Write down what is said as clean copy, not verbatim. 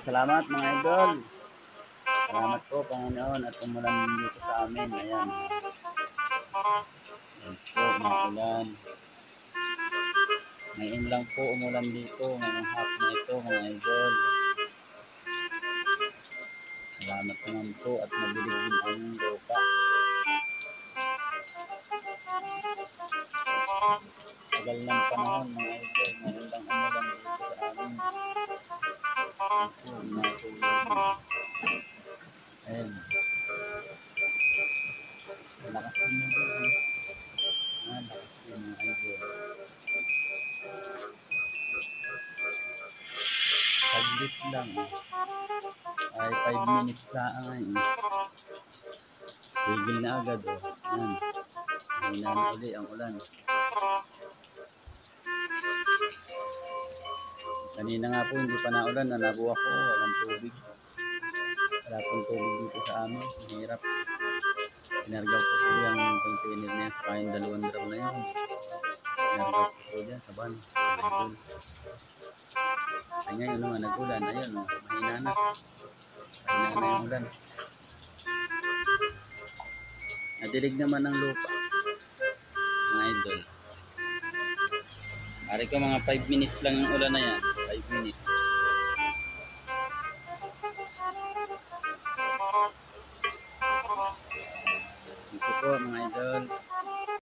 Salamat mga idol. Salamat po Panginoon at umulan dito sa amin. Ayan. Ayan po, maulan. Ngayon lang po umulan dito. Ngayong hapon na ito mga idol. Salamat naman po at mabilis din ang lupa. Tagal ng panahon mga idol. Ngayon lang umulan dito sa amin. Ayan. Malakas din yung ulan. Malakas din mga idol. Saglit lang. Ay 5 minutes lang ngayon. Tigil na agad. Ayan. Hina na uli ang ulan. Kanina nga po hindi pa naulan. Nalago ako. Walang tubig. Wala pong tubig dito sa amin. Mahirap. Inargaw ko po yung container niya. Saka yung 2 drum na yun. Inargaw ko po dyan sa van. Ay ngayon naman nag-ulan. Ayun. Mahina na. Mahina na yung ulan. Nadilig naman ng lupa. Mga idol. Ari ko mga 5 minutes lang yung ulan na yan. 5 minutes. Ito po mga idol.